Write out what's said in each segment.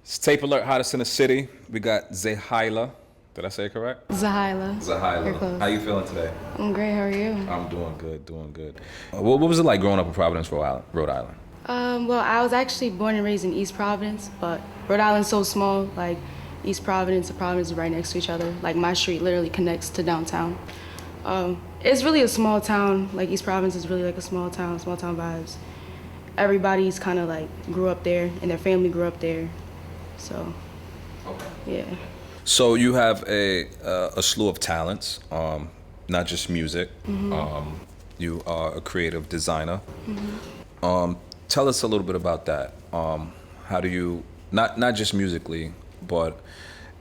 It's Tapealert, hottest in the city. We got Zehailah. Did I say it correct? Zehailah. You're Zehailah. close. How you feeling today? I'm great. How are you? I'm doing good, doing good. What was it like growing up in Providence, Rhode Island? Well, I was actually born and raised in East Providence, but Rhode Island's so small. Like East Providence and Providence is right next to each other. Like my street literally connects to downtown. It's really a small town. Like East Providence is really like a small town vibes. Everybody's kind of like grew up there, and their family grew up there. So, yeah. So you have a slew of talents, not just music. Mm-hmm. You are a creative designer. Mm-hmm. Tell us a little bit about that. How do you, not just musically, but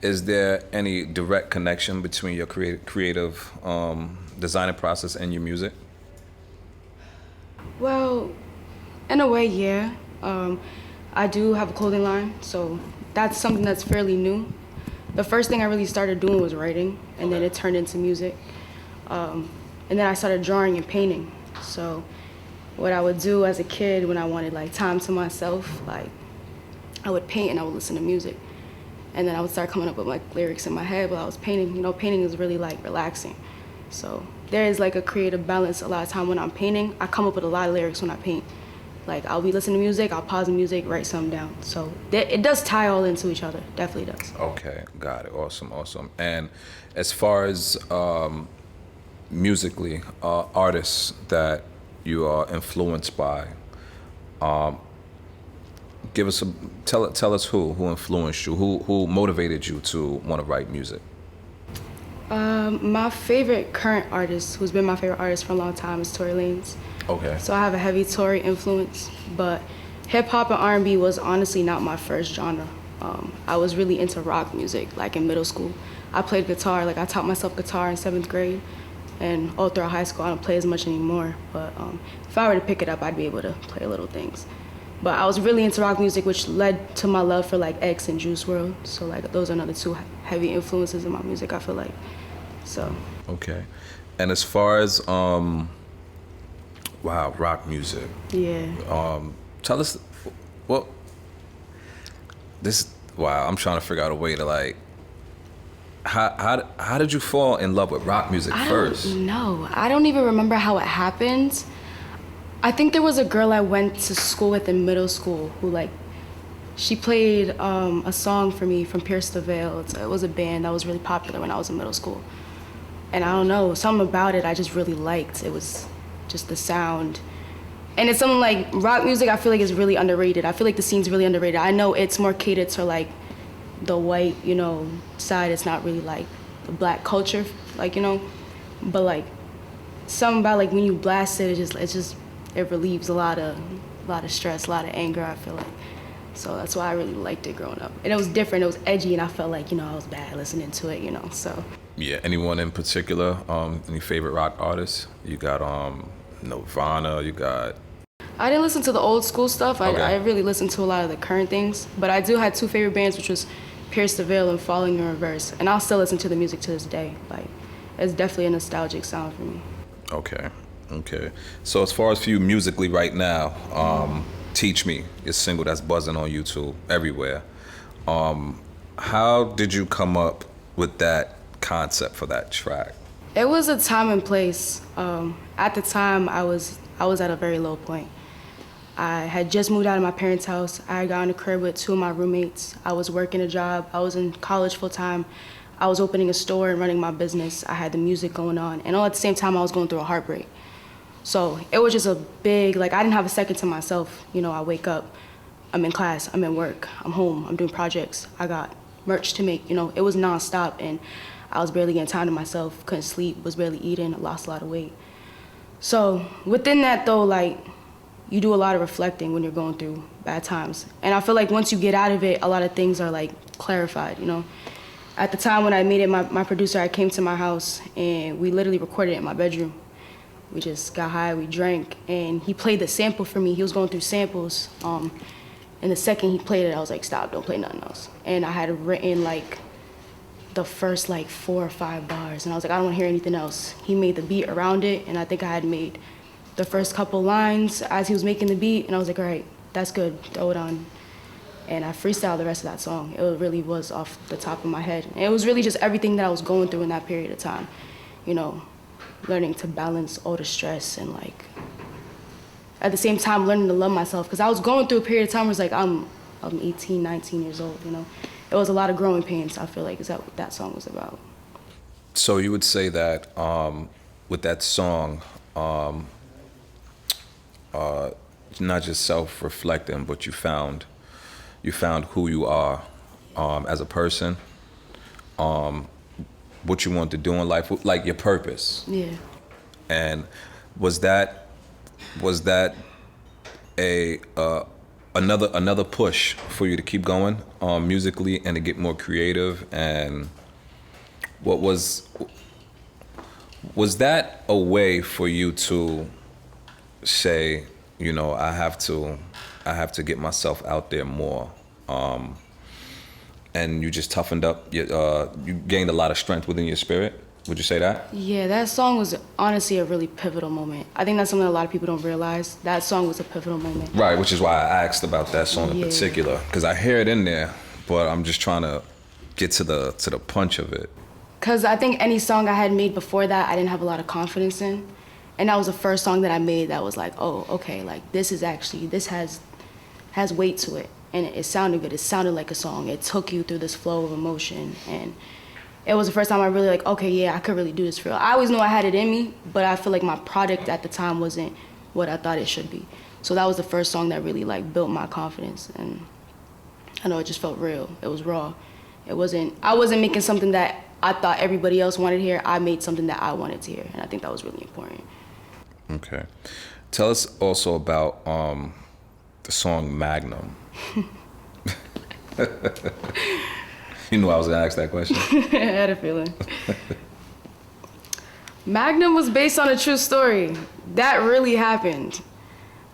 is there any direct connection between your creative designing process and your music? Well, in a way, yeah. I do have a clothing line, so that's something that's fairly new. The first thing I really started doing was writing, and then it turned into music. And then I started drawing and painting. So what I would do as a kid when I wanted like time to myself, like I would paint and I would listen to music. And then I would start coming up with like lyrics in my head while I was painting. You know, painting is really like relaxing. So there is like a creative balance a lot of time when I'm painting. I come up with a lot of lyrics when I paint. Like I'll be listening to music, I'll pause the music, write something down. So it does tie all into each other, definitely does. Okay, got it, awesome. And as far as musically, artists that you are influenced by, tell us who influenced you, who motivated you to want to write music. My favorite current artist, who's been my favorite artist for a long time, is Tory Lanez. Okay. So I have a heavy Tory influence, but hip hop and R&B was honestly not my first genre. I was really into rock music, like in middle school. I played guitar, like I taught myself guitar in 7th grade, and all throughout high school I don't play as much anymore, but if I were to pick it up, I'd be able to play little things. But I was really into rock music, which led to my love for like X and Juice WRLD. So like those are another two heavy influences in my music, I feel like. So. Okay. And as far as wow, rock music. Yeah. Tell us, well, I'm trying to figure out a way to like, how did you fall in love with rock music first? No, I don't even remember how it happened. I think there was a girl I went to school with in middle school who like, she played a song for me from Pierce the Veil. It was a band that was really popular when I was in middle school. And I don't know, something about it I just really liked. It was just the sound. And it's something like rock music I feel like is really underrated. I feel like the scene's really underrated. I know it's more catered to like the white, side. It's not really like the black culture, like, but like something about like when you blast it, it relieves a lot of stress, a lot of anger, I feel like. So that's why I really liked it growing up. And it was different, it was edgy, and I felt like, I was bad listening to it, so. Yeah, anyone in particular, any favorite rock artists? You got Nirvana, you got... I didn't listen to the old school stuff. Okay. I really listened to a lot of the current things, but I do have two favorite bands, which was Pierce the Veil and Falling in Reverse, and I'll still listen to the music to this day. Like, it's definitely a nostalgic sound for me. Okay. So as far as for you musically right now, Teach Me, your single that's buzzing on YouTube everywhere. How did you come up with that concept for that track? It was a time and place. At the time, I was at a very low point. I had just moved out of my parents' house. I got in a crib with two of my roommates. I was working a job. I was in college full time. I was opening a store and running my business. I had the music going on. And all at the same time, I was going through a heartbreak. So it was just a big, like, I didn't have a second to myself. I wake up, I'm in class, I'm at work, I'm home, I'm doing projects. I got merch to make, it was nonstop. And I was barely getting time to myself, couldn't sleep, was barely eating, lost a lot of weight. So within that though, like, you do a lot of reflecting when you're going through bad times. And I feel like once you get out of it, a lot of things are like clarified, At the time when I made it, my producer, I came to my house and we literally recorded it in my bedroom. We just got high, we drank, and he played the sample for me. He was going through samples. And the second he played it, I was like, stop, don't play nothing else. And I had written like the first like 4 or 5 bars, and I was like, I don't want to hear anything else. He made the beat around it, and I think I had made the first couple lines as he was making the beat, and I was like, all right, that's good, throw it on. and I freestyled the rest of that song. It really was off the top of my head. And it was really just everything that I was going through in that period of time, you know, learning to balance all the stress and like, at the same time learning to love myself. Because I was going through a period of time where it's like, I'm 18, 19 years old, you know. It was a lot of growing pains, I feel like, is that what that song was about. So you would say that with that song, not just self-reflecting, but you found who you are as a person, what you want to do in life, like your purpose. Yeah. And was that a another push for you to keep going musically and to get more creative? And what was that a way for you to say, you know, I have to get myself out there more, and you just toughened up, you gained a lot of strength within your spirit? Would you say that? Yeah, that song was honestly a really pivotal moment. I think that's something a lot of people don't realize. That song was a pivotal moment. Right, which is why I asked about that song in particular, because I hear it in there, but I'm just trying to get to the punch of it. Because I think any song I had made before that, I didn't have a lot of confidence in. And that was the first song that I made that was like, oh, okay, like this has weight to it. And it sounded good. It sounded like a song. It took you through this flow of emotion. And it was the first time I really like, okay, yeah, I could really do this for real. I always knew I had it in me, but I feel like my product at the time wasn't what I thought it should be. So that was the first song that really like built my confidence. And I know it just felt real. It was raw. I wasn't making something that I thought everybody else wanted to hear. I made something that I wanted to hear. And I think that was really important. Okay. Tell us also about the song Magnum. You knew I was gonna ask that question. I had a feeling. Magnum was based on a true story. That really happened.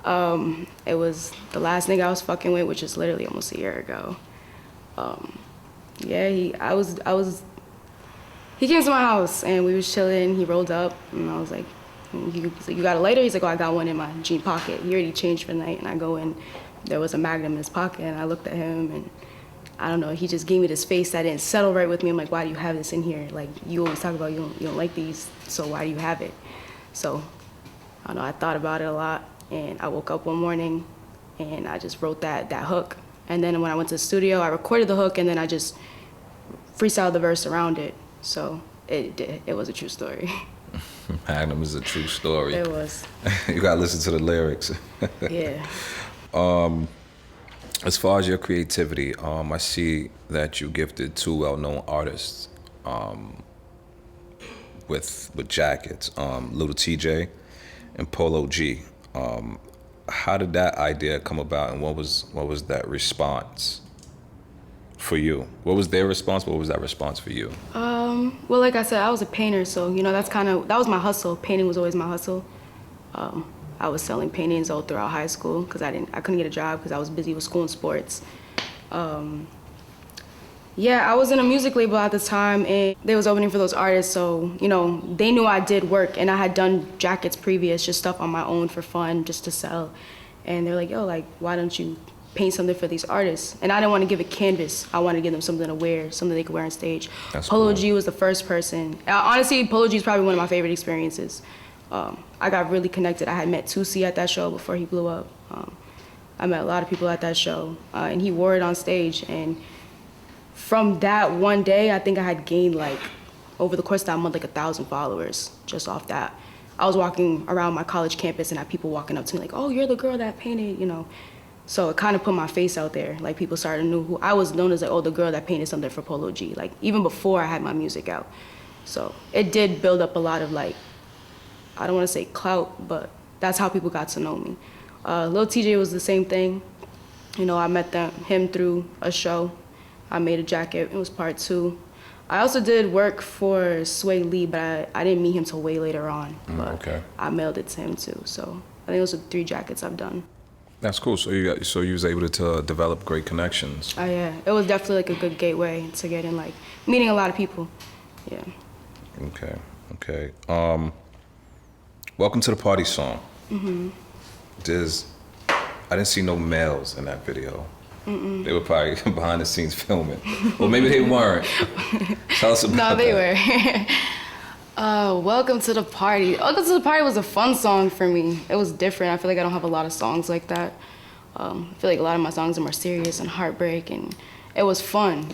It was the last nigga I was fucking with, which is literally almost a year ago. Yeah, he came to my house and we was chilling. He rolled up and I was like, you got a lighter? He's like, oh, I got one in my jean pocket. He already changed for the night, and I go in, there was a Magnum in his pocket, and I looked at him, and I don't know, he just gave me this face that didn't settle right with me. I'm like, why do you have this in here? Like, you always talk about you don't like these, so why do you have it? So, I don't know, I thought about it a lot, and I woke up one morning, and I just wrote that hook. And then when I went to the studio, I recorded the hook, and then I just freestyled the verse around it. So, it was a true story. Magnum is a true story. It was. You gotta listen to the lyrics. Yeah. As far as your creativity, I see that you gifted two well-known artists with jackets, Lil Tjay and Polo G. How did that idea come about, and what was that response for you? What was their response? What was that response for you? Well, like I said, I was a painter, so you know that was my hustle. Painting was always my hustle. I was selling paintings all throughout high school because I couldn't get a job because I was busy with school and sports. Yeah, I was in a music label at the time, and they was opening for those artists, so you know they knew I did work, and I had done jackets previous, just stuff on my own for fun, just to sell. And they're like, yo, like why don't you paint something for these artists? And I didn't want to give a canvas. I wanted to give them something to wear, something they could wear on stage. That's Polo cool. G was the first person. Honestly, Polo G is probably one of my favorite experiences. I got really connected. I had met Tusi at that show before he blew up. I met a lot of people at that show, and he wore it on stage. And from that one day, I think I had gained like, over the course of that month, like 1,000 followers just off that. I was walking around my college campus and I had people walking up to me like, oh, you're the girl that painted, you know. So it kind of put my face out there. Like people started to know who I was, known as like, oh, the girl that painted something for Polo G. Like even before I had my music out. So it did build up a lot of like, I don't want to say clout, but that's how people got to know me. Lil Tjay was the same thing. You know, I met him through a show. I made a jacket. It was part 2. I also did work for Sway Lee, but I didn't meet him till way later on. But Okay. I mailed it to him too. So I think those are 3 jackets I've done. That's cool. So you was able to develop great connections. Oh yeah, it was definitely like a good gateway to get in, like meeting a lot of people. Yeah. Okay. Welcome to the Party song. I didn't see no males in that video. They were probably behind the scenes filming. Or maybe they weren't. Tell us about that. No, they were. Welcome to the Party. Welcome to the Party was a fun song for me. It was different. I feel like I don't have a lot of songs like that. I feel like a lot of my songs are more serious and heartbreak, and it was fun.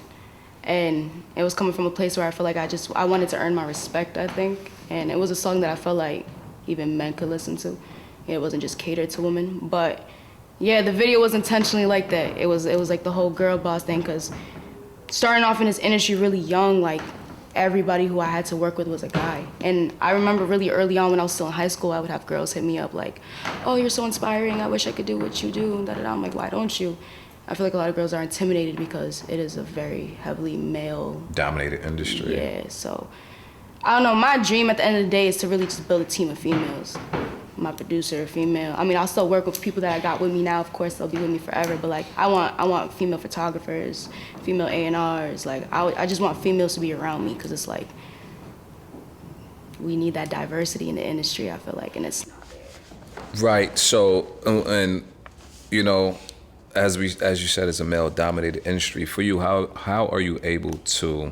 And it was coming from a place where I feel like I wanted to earn my respect, I think. And it was a song that I felt like even men could listen to. It wasn't just catered to women. But yeah, the video was intentionally like that. It was like the whole girl boss thing, because starting off in this industry really young, like everybody who I had to work with was a guy. And I remember really early on when I was still in high school, I would have girls hit me up like, oh, you're so inspiring, I wish I could do what you do, and da-da-da. I'm like, why don't you? I feel like a lot of girls are intimidated because it is a very heavily male dominated industry. Yeah, so I don't know, my dream at the end of the day is to really just build a team of females. My producer, female. I mean, I'll still work with people that I got with me now. Of course, they'll be with me forever. But like, I want female photographers, female A&Rs. Like, I just want females to be around me, because it's like we need that diversity in the industry. I feel like, and it's not there. Right. So, and you know, as you said, it's a male-dominated industry. For you, how are you able to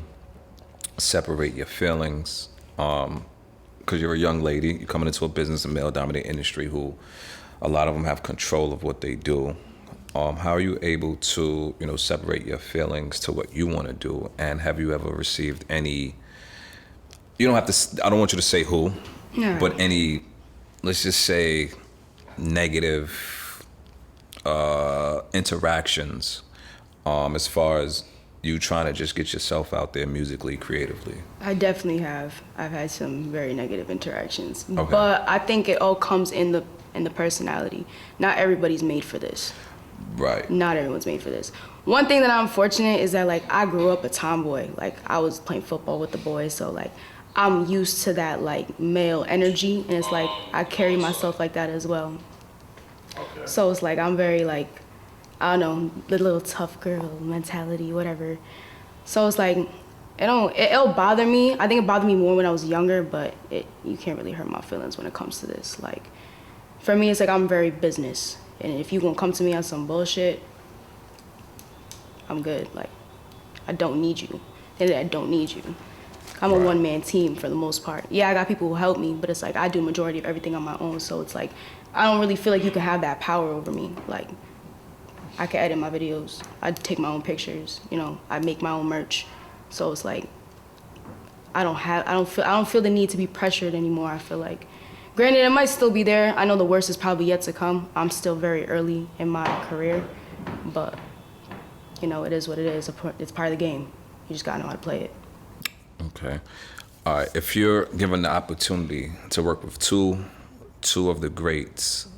separate your feelings? Because you're a young lady, you're coming into a business, a male-dominated industry, who a lot of them have control of what they do. How are you able to, separate your feelings to what you want to do? And have you ever received any? You don't have to. I don't want you to say who, No. but any, let's just say, negative interactions, as far as you trying to just get yourself out there musically, creatively? I definitely have. I've had some very negative interactions. Okay. But I think it all comes in the personality. Not everybody's made for this. Right. Not everyone's made for this. One thing that I'm fortunate is that, like, I grew up a tomboy. Like, I was playing football with the boys, so like I'm used to that like male energy, and it's like I carry myself like that as well. Okay. So it's like I'm very like, I don't know, the little tough girl mentality, whatever. So it's like, it'll bother me. I think it bothered me more when I was younger, but you can't really hurt my feelings when it comes to this. Like, for me, it's like I'm very business. And if you gonna come to me on some bullshit, I'm good. Like, I don't need you. I don't need you. I'm a one-man team for the most part. Yeah, I got people who help me, but it's like I do majority of everything on my own. So it's like, I don't really feel like you can have that power over me. Like, I can edit my videos. I take my own pictures. I make my own merch. So it's like, I don't feel the need to be pressured anymore. I feel like, granted, it might still be there. I know the worst is probably yet to come. I'm still very early in my career, but it is what it is. It's part of the game. You just gotta know how to play it. Okay. All right. If you're given the opportunity to work with two of the greats,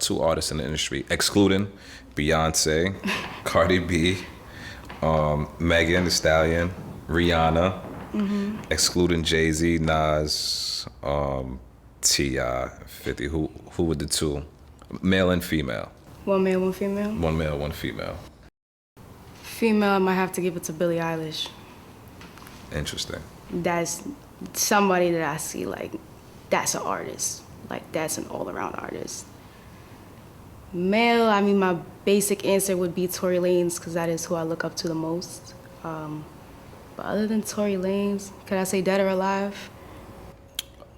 two artists in the industry, excluding Beyonce, Cardi B, Megan Thee Stallion, Rihanna, excluding Jay-Z, Nas, T.I., 50, who would the two, male and female? One male, one female? One male, one female. Female, I might have to give it to Billie Eilish. Interesting. That's somebody that I see like, that's an artist. Like, that's an all-around artist. Male, I mean, my basic answer would be Tory Lanez, because that is who I look up to the most. But other than Tory Lanez, can I say dead or alive?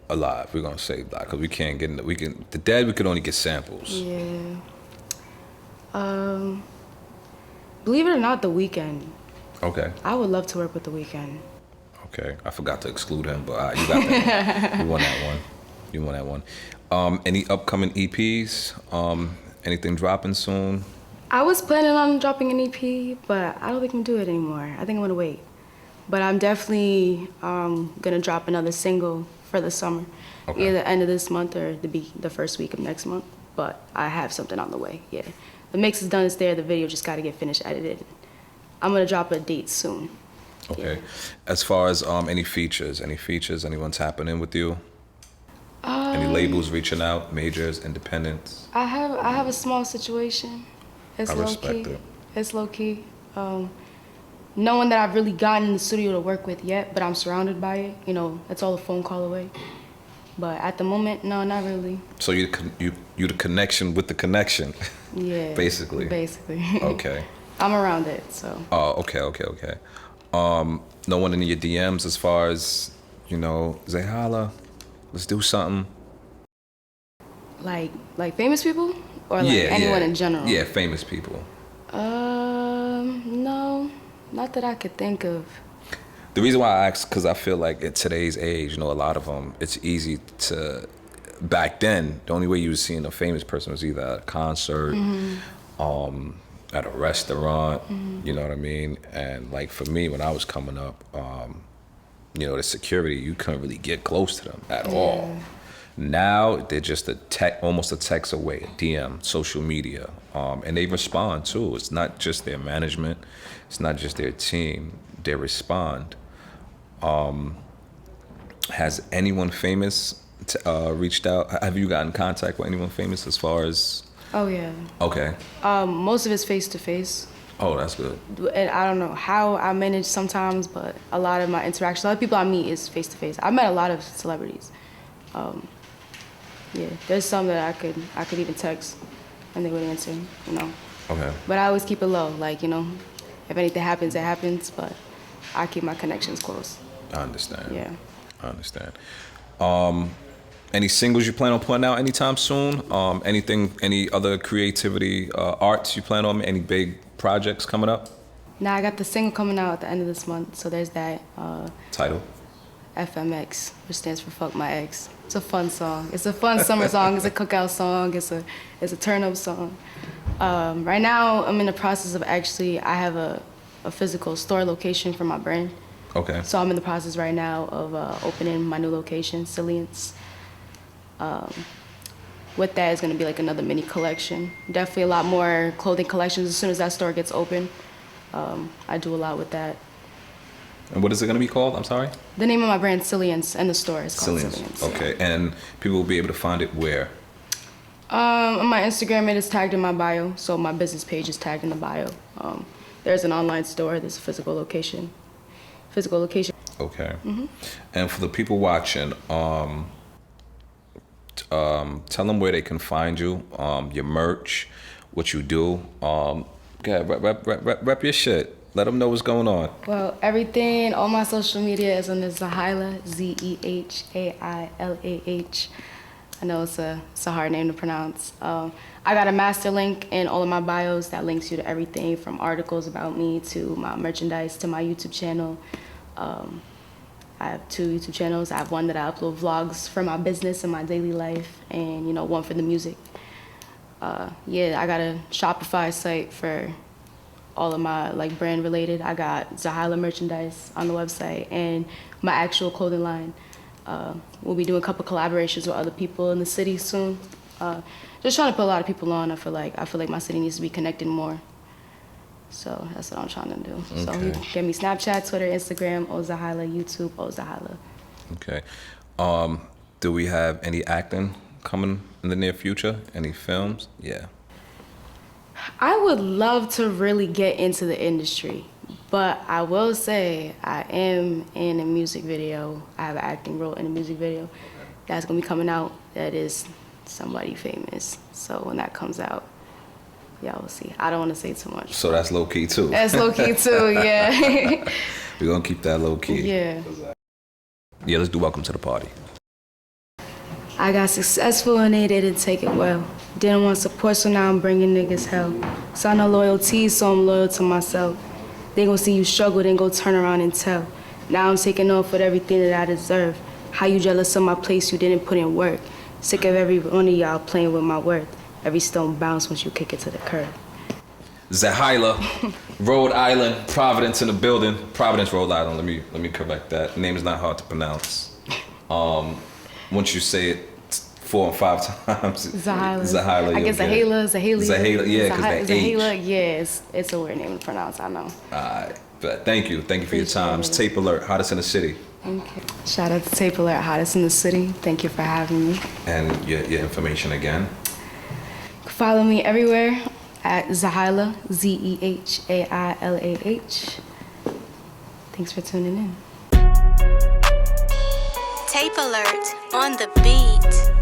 Alive. We're gonna say alive, because we can't get the dead. We could only get samples. Yeah. Believe it or not, The Weeknd. Okay. I would love to work with The Weeknd. Okay. I forgot to exclude him, but you got that. You won that one. Any upcoming EPs? Anything dropping soon? I was planning on dropping an EP, but I don't think I'm gonna do it anymore. I think I'm gonna wait. But I'm definitely gonna drop another single for the summer, either end of this month or the first week of next month. But I have something on the way. Yeah, the mix is done. It's there. The video just got to get finished edited. I'm gonna drop a date soon. Okay. Yeah. As far as any features, anyone's happening with you? Any labels reaching out, majors, independents? I have a small situation. It's I low respect key. it. It's low key. No one that I've really gotten in the studio to work with yet, but I'm surrounded by it. It's all a phone call away. But at the moment, no, not really. So you the connection with the connection. Yeah. Basically. Basically. Okay. I'm around it, so. Oh, okay. No one in your DMs as far as, Zehailah, let's do something. Like famous people? Or like anyone in general? Yeah, famous people. No, not that I could think of. The reason why I ask, because I feel like at today's age, a lot of them, it's easy to, back then, the only way you was seeing a famous person was either at a concert, at a restaurant, you know what I mean? And like for me, when I was coming up, the security, you couldn't really get close to them at all. Now they're just almost a text away, DM, social media, and they respond too. It's not just their management, it's not just their team. They respond. Has anyone famous reached out? Have you gotten in contact with anyone famous as far as? Oh yeah. Okay. Most of it's face to face. Oh, that's good. And I don't know how I manage sometimes, but a lot of my interactions, a lot of people I meet is face to face. I met a lot of celebrities. Yeah, there's some that I could even text and they would answer, Okay. But I always keep it low, like, if anything happens, it happens, but I keep my connections close. I understand. Yeah. I understand. Any singles you plan on putting out anytime soon? Any other creativity, arts you plan on? Any big projects coming up? Now I got the single coming out at the end of this month, so there's that. Title? FMX, which stands for Fuck My Ex. It's a fun song. It's a fun summer song. It's a cookout song. It's a turn up song. Right now, I'm in the process of I have a physical store location for my brand. Okay. So I'm in the process right now of opening my new location, Cillian's. With that is going to be like another mini collection. Definitely a lot more clothing collections as soon as that store gets open. I do a lot with that. And what is it going to be called? I'm sorry? The name of my brand, Cillian's, and the store is called Cillian's. Okay, and people will be able to find it where? On my Instagram, it is tagged in my bio, so my business page is tagged in the bio. There's an online store, there's a physical location. Okay. Mm-hmm. And for the people watching, tell them where they can find you, your merch, what you do. Rep your shit. Let them know what's going on. Well, everything, all my social media is under Zehailah, Zehailah. I know it's a hard name to pronounce. I got a master link in all of my bios that links you to everything from articles about me to my merchandise to my YouTube channel. I have 2 YouTube channels. I have one that I upload vlogs for my business and my daily life, and one for the music. I got a Shopify site for all of my brand related. I got Zehailah merchandise on the website and my actual clothing line. We'll be doing a couple collaborations with other people in the city soon. Just trying to put a lot of people on. I feel like my city needs to be connected more. So that's what I'm trying to do. Okay. So you can get me Snapchat, Twitter, Instagram, Zehailah, YouTube, Zehailah. Okay. Do we have any acting coming in the near future? Any films? Yeah. I would love to really get into the industry, but I will say I am in a music video. I have an acting role in a music video that's gonna be coming out that is somebody famous. So when that comes out, we'll see. I don't want to say too much. So that's low key too. That's low key too, yeah. We're gonna keep that low key. Yeah. Yeah, let's do Welcome to the Party. I got successful and they didn't take it well. Didn't want support, so now I'm bringing niggas hell. Saw no loyalty, so I'm loyal to myself. They gon' see you struggle, then go turn around and tell. Now I'm taking off with everything that I deserve. How you jealous of my place, you didn't put in work. Sick of every one of y'all playing with my worth. Every stone bounce once you kick it to the curb. Zehailah, Rhode Island, Providence in the building. Providence, Rhode Island. Let me correct that. The name is not hard to pronounce. Once you say it 4 or 5 times, Zehailah. I guess Zehailah. Yeah, because the H. Zehailah, yeah, it's a weird name to pronounce, I know. But thank you for your time. It's Tapealert, hottest in the city. Thank you. Shout out to Tapealert, hottest in the city. Thank you for having me. And your information again. Follow me everywhere at Zehailah, Zehailah. Thanks for tuning in. Tapealert on the beat.